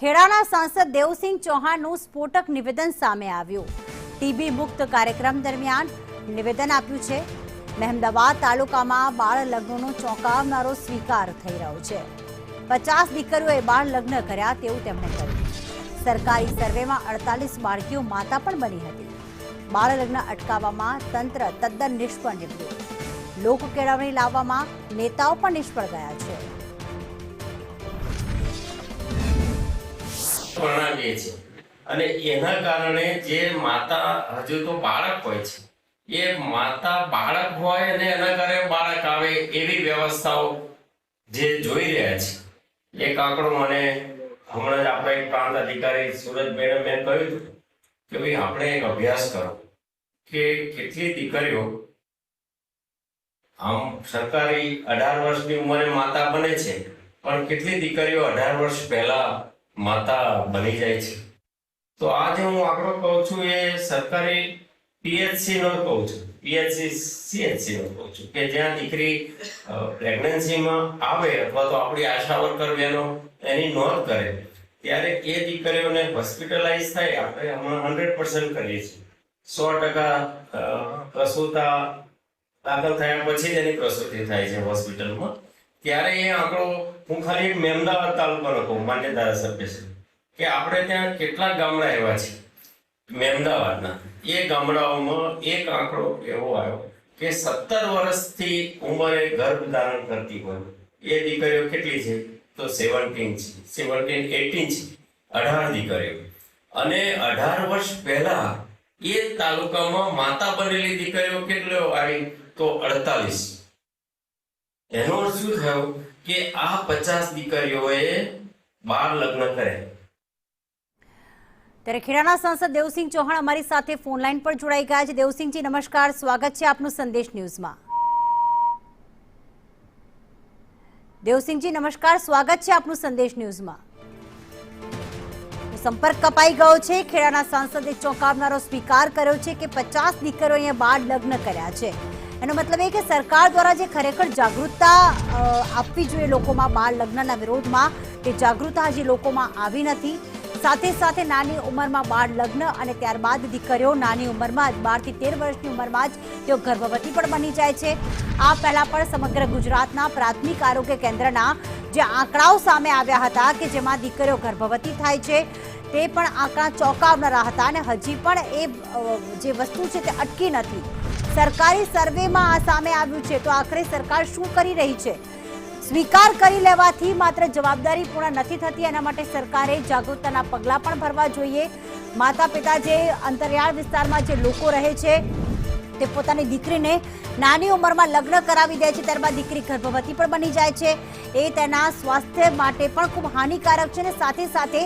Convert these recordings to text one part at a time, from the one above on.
ખેડાના સાંસદ દેવસિંહ ચૌહાણનું સ્ફોટક નિવેદન સામે આવ્યું। ટીબી મુક્ત કાર્યક્રમ દરમિયાન નિવેદન આપ્યું છે। મહેમદાવાદ તાલુકામાં બાળ લગ્નનો ચોંકાવનારો સ્વીકાર થઈ રહ્યો છે। 50 દીકરીઓએ બાળ લગ્ન કર્યા તેવું તેમણે કહ્યું। સરકારી સર્વેમાં 48 બાળકીઓ માતા પણ બની હતી। બાળ લગ્ન અટકાવવામાં તંત્ર તદ્દન નિષ્ફળ નીવડ્યું। લોક કેળવણી લાવવામાં નેતાઓ પણ નિષ્ફળ ગયા છે। પ્રણાલીએ છે અને એના કારણે જે માતા હજુ તો બાળક હોય છે એ માતા બાળક હોય અને એના ઘરે બાળક આવે એવી વ્યવસ્થાઓ જે જોઈ રહ્યા છે। એક આંકડો મને હમણાં જ આપણે એક પ્રાંત અધિકારી સુરત મેડમે કહ્યું હતું કે ભાઈ આપણે એક અભ્યાસ કરો કે કેટલી દીકરીઓ આમ સરકારી 18 વર્ષની ઉંમરે માતા બને છે પણ કેટલી દીકરીઓ 18 વર્ષ પહેલા માતા બની જાય છે। તો આજે હું આંકડો કહું છું એ સરકારી પીએચસી નો કહું છું, પીએચસી સીએચસી નો કહું છું કે જ્યાં દીકરી પ્રેગ્નન્સીમાં આવે અથવા તો આપણી આશા વર્કર બહેનો એની નોંધ કરે ત્યારે એ દીકરીઓને હોસ્પિટલાઇઝ થાય આપણે હમણાં 100% કરીએ છીએ। 100% પ્રસૂતા દાખલ થયા પછી જ એની પ્રસૂતિ થાય છે હોસ્પિટલમાં। ત્યારે એ આંકડો હું ખાલી મહેમદાવાદ તાલુકાનો કહું માન્ય ધારાસભ્ય છે કે આપણે ત્યાં કેટલા ગામડા એવા છે મહેમદાવાદના એ ગામડાઓમાં એક આંકડો એવો આવ્યો કે 17 વર્ષથી ઉંમરે ગર્ભ ધારણ કરતી હોય એ દીકરીઓ કેટલી છે તો 17 છે, 18 છે, 18 દીકરીઓ। અને 18 વર્ષ પહેલા એ તાલુકામાં માતા બનેલી દીકરીઓ કેટલી આવી તો 48। એનો અર્થ શું થયો કે આ 50 દીકરીઓએ બાળ લગ્ન કર્યા। ત્યારે ખેડાના સાંસદ દેવસિંહ ચૌહાણ અમારી સાથે ફોન લાઈન પર જોડાઈ ગયા છે। દેવસિંહજી નમસ્કાર, સ્વાગત છે આપનું સંદેશ ન્યૂઝમાં। દેવસિંહજી નમસ્કાર, સ્વાગત છે આપનું સંદેશ ન્યૂઝમાં। સંપર્ક કપાઈ ગયો છે। ખેડાના સાંસદે ચોંકાવનારો સ્વીકાર કર્યો છે કે 50 દીકરીઓએ બાળ લગ્ન કર્યા છે। એનો મતલબ એ કે સરકાર દ્વારા જે ખરેખર જાગૃતતા આપવી જોઈએ લોકોમાં બાળ લગ્નના વિરોધમાં તે જાગૃતતા હજી લોકોમાં આવી નથી। સાથે સાથે નાની ઉંમરમાં બાળ લગ્ન અને ત્યારબાદ દીકરીઓ નાની ઉંમરમાં જ 12 થી 13 વર્ષની ઉંમરમાં જ તેઓ ગર્ભવતી પણ બની જાય છે। આ પહેલા પણ સમગ્ર ગુજરાતના પ્રાથમિક આરોગ્ય કેન્દ્રના જે આંકડાઓ સામે આવ્યા હતા કે જેમાં દીકરીઓ ગર્ભવતી થાય છે તે પણ આંકડા ચોંકાવનારા હતા અને હજી પણ એ જે વસ્તુ છે તે અટકી નથી। સરકારી સર્વેમાં આ સામે આવ્યું છે તો આખરે સરકાર શું કરી રહી છે? સ્વીકાર કરી લેવાથી માત્ર જવાબદારી પૂર્ણ નથી થતી, એના માટે સરકારે જાગૃતતાના પગલાં પણ ભરવા જોઈએ। માતા પિતા જે અંતરિયાળ વિસ્તારમાં જે લોકો રહે છે તે પોતાની દીકરીને નાની ઉંમરમાં લગ્ન કરાવી દે છે, ત્યારબાદ દીકરી ગર્ભવતી પણ બની જાય છે। એ તેના સ્વાસ્થ્ય માટે પણ ખૂબ હાનિકારક છે અને સાથે સાથે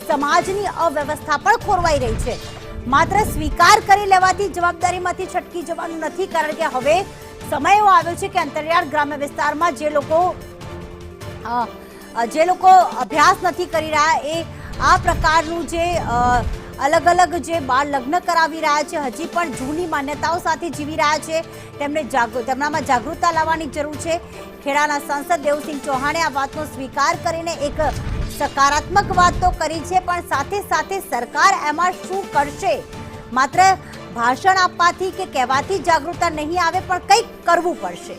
સમાજની અવ્યવસ્થા પણ ખોરવાઈ રહી છે। માત્ર સ્વીકાર કરી લેવાથી જવાબદારીમાંથી છટકી જવાનું નથી, કારણ કે હવે સમય એવો આવ્યો છે કે અંતરિયાળ ગ્રામ્ય વિસ્તારમાં જે લોકો અભ્યાસ નથી કરી રહ્યા એ આ પ્રકારનું જે અલગ અલગ જે બાળ લગ્ન કરાવી રહ્યા છે હજી પણ જૂની માન્યતાઓ સાથે જીવી રહ્યા છે। તેમનામાં જાગૃતતા લાવવાની જરૂર છે। ખેડાના સાંસદ દેવસિંહ ચૌહાણે આ વાતનો સ્વીકાર કરીને એક સકારાત્મક વાત તો કરી છે પણ સાથે સાથે સરકાર એમાં શું કરશે? માત્ર ભાષણ આપવાથી કે કહેવાથી જાગૃતતા નહીં આવે પણ કંઈક કરવું પડશે।